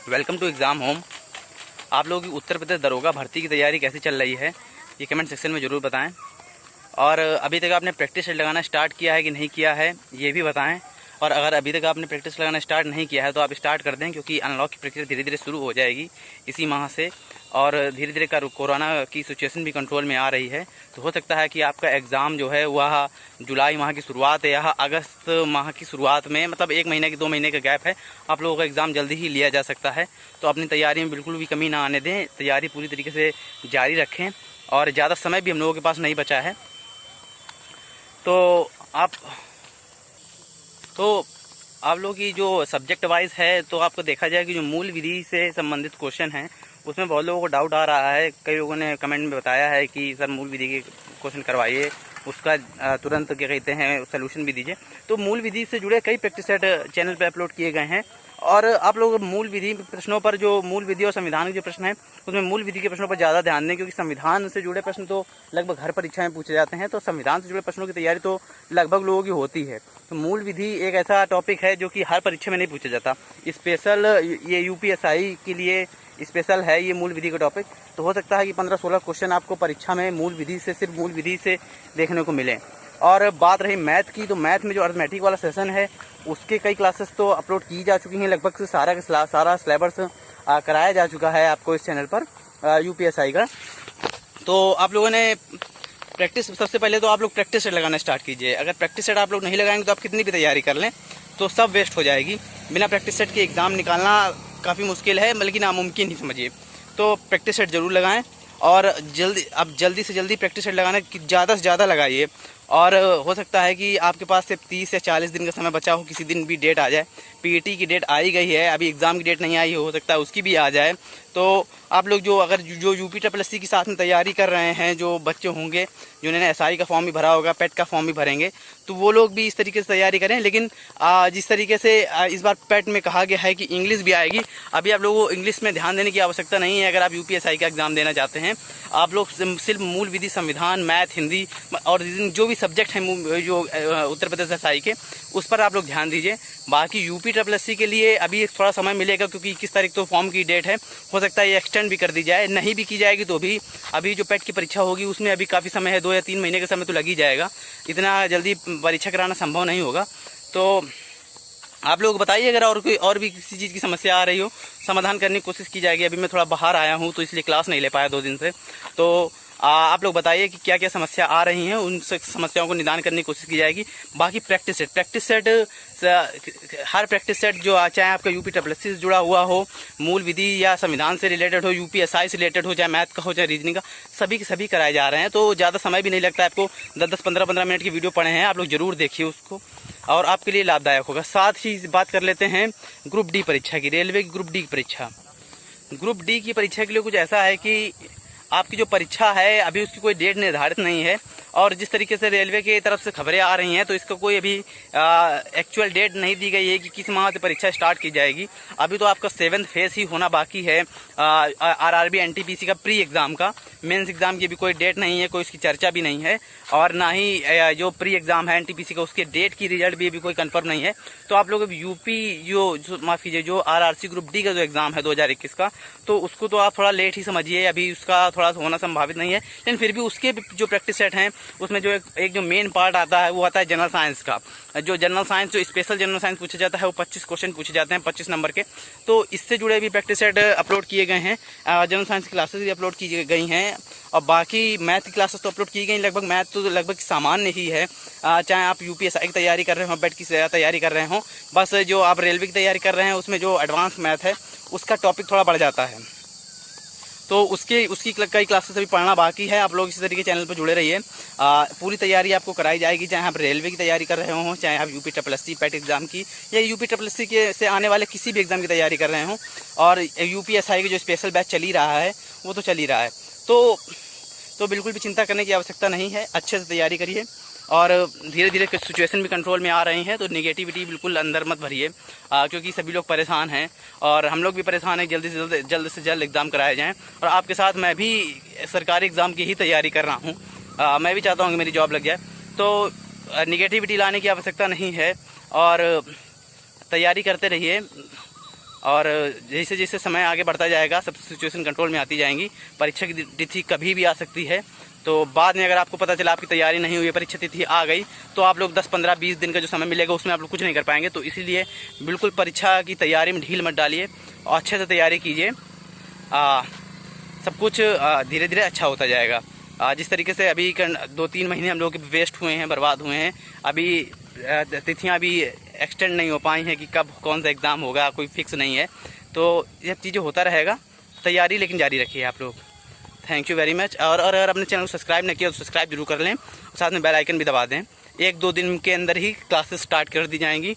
Welcome to exam home. आप लोगों की उत्तर प्रदेश दरोगा भर्ती की तैयारी कैसी चल रही है ये कमेंट सेक्शन में ज़रूर बताएं। और अभी तक आपने प्रैक्टिस सेट लगाना स्टार्ट किया है कि नहीं किया है ये भी बताएं। और अगर अभी तक आपने प्रैक्टिस लगाना स्टार्ट नहीं किया है तो आप स्टार्ट कर दें, क्योंकि अनलॉक की प्रक्रिया धीरे धीरे शुरू हो जाएगी इसी माह से। और धीरे धीरे कोरोना की सिचुएशन भी कंट्रोल में आ रही है, तो हो सकता है कि आपका एग्ज़ाम जो है वह जुलाई माह की शुरुआत या अगस्त माह की शुरुआत में, मतलब 1 महीने की 2 महीने का गैप है, आप लोगों का एग्ज़ाम जल्दी ही लिया जा सकता है। तो अपनी तैयारी में बिल्कुल भी कमी ना आने दें, तैयारी पूरी तरीके से जारी रखें। और ज़्यादा समय भी हम लोगों के पास नहीं बचा है, तो आप लोगों की जो सब्जेक्ट वाइज है, तो आपको देखा जाए कि जो मूल विधि से संबंधित क्वेश्चन हैं उसमें बहुत लोगों को डाउट आ रहा है। कई लोगों ने कमेंट में बताया है कि सर मूल विधि के क्वेश्चन करवाइए, उसका तुरंत क्या कहते हैं सोल्यूशन भी दीजिए। तो मूल विधि से जुड़े कई प्रैक्टिस सेट चैनल पे अपलोड किए गए हैं, और आप लोग मूल विधि प्रश्नों पर, जो मूल विधि और संविधान के जो प्रश्न हैं उसमें मूल विधि के प्रश्नों पर ज़्यादा ध्यान दें, क्योंकि संविधान से जुड़े प्रश्न तो लगभग हर परीक्षा में पूछे जाते हैं, तो संविधान से जुड़े प्रश्नों की तैयारी तो लगभग लोगों की होती है। तो मूल विधि एक ऐसा टॉपिक है जो कि हर परीक्षा में नहीं पूछा जाता, स्पेशल ये यूपीएसआई के लिए स्पेशल है ये मूल विधि का टॉपिक। तो हो सकता है कि 15-16 क्वेश्चन आपको परीक्षा में मूल विधि से, सिर्फ मूल विधि से देखने को मिले। और बात रही मैथ की, तो मैथ में जो अर्थमेटिक वाला सेशन है उसके कई क्लासेस तो अपलोड की जा चुकी हैं, लगभग से सारा सिलेबस कराया जा चुका है आपको इस चैनल पर यूपीएसआई का। तो आप लोगों ने प्रैक्टिस, सबसे पहले तो आप लोग प्रैक्टिस सेट लगाना स्टार्ट कीजिए। अगर प्रैक्टिस सेट आप लोग नहीं लगाएंगे तो आप कितनी भी तैयारी कर लें तो सब वेस्ट हो जाएगी। बिना प्रैक्टिस सेट के एग्ज़ाम निकालना काफ़ी मुश्किल है, बल्कि नामुमकिन ही समझिए। तो प्रैक्टिस सेट ज़रूर लगाएं, और जल्दी से जल्दी प्रैक्टिस सेट लगाना ज़्यादा से ज़्यादा लगाइए। और हो सकता है कि आपके पास सिर्फ 30 या 40 दिन का समय बचा हो, किसी दिन भी डेट आ जाए। पीईटी की डेट आई गई है, अभी एग्ज़ाम की डेट नहीं आई, हो सकता है उसकी भी आ जाए। तो आप लोग जो यूपीएससी के साथ में तैयारी कर रहे हैं, जो बच्चे होंगे जिन्होंने एसआई का फॉर्म भी भरा होगा, पेट का फॉर्म भी भरेंगे, तो वो लोग भी इस तरीके से तैयारी करें। लेकिन जिस तरीके से इस बार पेट में कहा गया है कि इंग्लिश भी आएगी, अभी आप लोगों को इंग्लिश में ध्यान देने की आवश्यकता नहीं है। अगर आप यूपीएससी का एग्ज़ाम देना चाहते हैं, आप लोग सिर्फ मूल विधि, संविधान, मैथ, हिंदी और जो भी सब्जेक्ट हैं जो उत्तर प्रदेश एसआई के, उस पर आप लोग ध्यान दीजिए। बाकी यूपीएससी के लिए अभी थोड़ा समय मिलेगा, क्योंकि 21 तारीख तो फॉर्म की डेट है, हो सकता है ये एक्सटेंड भी कर दी जाए। नहीं भी की जाएगी तो भी अभी जो पेट की परीक्षा होगी उसमें अभी काफ़ी समय है, 2 या 3 महीने का समय तो लग ही जाएगा, इतना जल्दी परीक्षा कराना संभव नहीं होगा। तो आप लोग बताइए, अगर और भी किसी चीज़ की समस्या आ रही हो, समाधान करने की कोशिश की जाएगी। अभी मैं थोड़ा बाहर आया हूँ तो इसलिए क्लास नहीं ले पाया 2 दिन से। तो आप लोग बताइए कि क्या क्या समस्या आ रही हैं, उन समस्याओं को निदान करने की कोशिश की जाएगी। बाकी प्रैक्टिस सेट हर प्रैक्टिस सेट जो चाहे आपका यूपीएससी से जुड़ा हुआ हो, मूल विधि या संविधान से रिलेटेड हो, यूपीएसआई से रिलेटेड हो, चाहे मैथ का हो चाहे रीजनिंग का, सभी के सभी कराए जा रहे हैं। तो ज़्यादा समय भी नहीं लगता है आपको। 10-10, 15-15 मिनट की वीडियो पढ़े हैं, आप लोग ज़रूर देखिए उसको, और आपके लिए लाभदायक होगा। साथ ही बात कर लेते हैं ग्रुप डी परीक्षा की, रेलवे की ग्रुप डी की परीक्षा। ग्रुप डी की परीक्षा के लिए कुछ ऐसा है कि आपकी जो परीक्षा है अभी उसकी कोई डेट निर्धारित नहीं है, और जिस तरीके से रेलवे की तरफ से खबरें आ रही हैं तो इसका कोई अभी एक्चुअल डेट नहीं दी गई है कि किस माह से परीक्षा स्टार्ट की जाएगी। अभी तो आपका 7th फेज ही होना बाकी है आरआरबी एनटीपीसी का प्री एग्ज़ाम का। मेंस एग्ज़ाम की भी कोई डेट नहीं है, कोई इसकी चर्चा भी नहीं है, और ना ही जो प्री एग्ज़ाम है एनटीपीसी का उसके डेट की रिजल्ट भी अभी कोई कंफर्म नहीं है। तो आप लोग माफ़ कीजिए, जो आरआरसी ग्रुप डी का जो एग्ज़ाम है 2021 का, तो उसको तो आप थोड़ा लेट ही समझिए, अभी उसका थोड़ा होना संभावित नहीं है। लेकिन फिर भी उसके जो प्रैक्टिस सेट हैं उसमें जो एक जो मेन पार्ट आता है वो आता है जनरल साइंस का। जो जनरल साइंस, जो स्पेशल जनरल साइंस पूछा जाता है, वो 25 क्वेश्चन पूछे जाते हैं 25 नंबर के। तो इससे जुड़े भी प्रैक्टिस सेट अपलोड किए गए हैं, जनरल साइंस की क्लासेस भी अपलोड की गई हैं, और बाकी मैथ की क्लासेस तो अपलोड की गई। लगभग मैथ तो लगभग सामान्य ही है, चाहे आप यूपीएससी की तैयारी कर रहे हो, पेट की तैयारी कर रहे हो, बस जो आप रेलवे की तैयारी कर रहे हैं उसमें जो एडवांस मैथ है उसका टॉपिक थोड़ा बढ़ जाता है। तो उसकी कई क्लासेस अभी पढ़ना बाकी है। आप लोग इसी तरीके चैनल पर जुड़े रहिए, पूरी तैयारी आपको कराई जाएगी, चाहे आप रेलवे की तैयारी कर रहे हो, चाहे आप यूपीएससी पेट एग्ज़ाम की या यूपीएससी के से आने वाले किसी भी एग्ज़ाम की तैयारी कर रहे हो। और यूपीएससी की जो स्पेशल बैच चल ही रहा है वो तो चल ही रहा है। तो बिल्कुल भी चिंता करने की आवश्यकता नहीं है, अच्छे से तैयारी करिए। और धीरे धीरे सिचुएशन भी कंट्रोल में आ रही हैं, तो नेगेटिविटी बिल्कुल अंदर मत भरिए, क्योंकि सभी लोग परेशान हैं और हम लोग भी परेशान हैं। जल्द से जल्द एग्ज़ाम कराए जाएं। और आपके साथ मैं भी सरकारी एग्ज़ाम की ही तैयारी कर रहा हूं, मैं भी चाहता हूं कि मेरी जॉब लग जाए। तो नेगेटिविटी लाने की आवश्यकता नहीं है, और तैयारी करते रहिए। और जैसे जैसे समय आगे बढ़ता जाएगा सब सिचुएशन कंट्रोल में आती जाएंगी। परीक्षा की तिथि कभी भी आ सकती है, तो बाद में अगर आपको पता चला आपकी तैयारी नहीं हुई, परीक्षा तिथि आ गई, तो आप लोग 10, 15, 20 दिन का जो समय मिलेगा उसमें आप लोग कुछ नहीं कर पाएंगे। तो इसीलिए बिल्कुल परीक्षा की तैयारी में ढील मत डालिए और अच्छे से तैयारी कीजिए। सब कुछ धीरे धीरे अच्छा होता जाएगा। जिस तरीके से अभी 2-3 महीने हम लोग के वेस्ट हुए हैं, बर्बाद हुए हैं, अभी तिथियां अभी एक्सटेंड नहीं हो पाई हैं कि कब कौन सा एग्ज़ाम होगा, कोई फिक्स नहीं है। तो ये चीज़ें होता रहेगा, तैयारी लेकिन जारी रखिए आप लोग। Thank you very much. और अगर अपने चैनल को सब्सक्राइब नहीं किया तो सब्सक्राइब जरूर कर लें, साथ में बेल आइकन भी दबा दें। 1-2 दिन के अंदर ही क्लासेस स्टार्ट कर दी जाएंगी।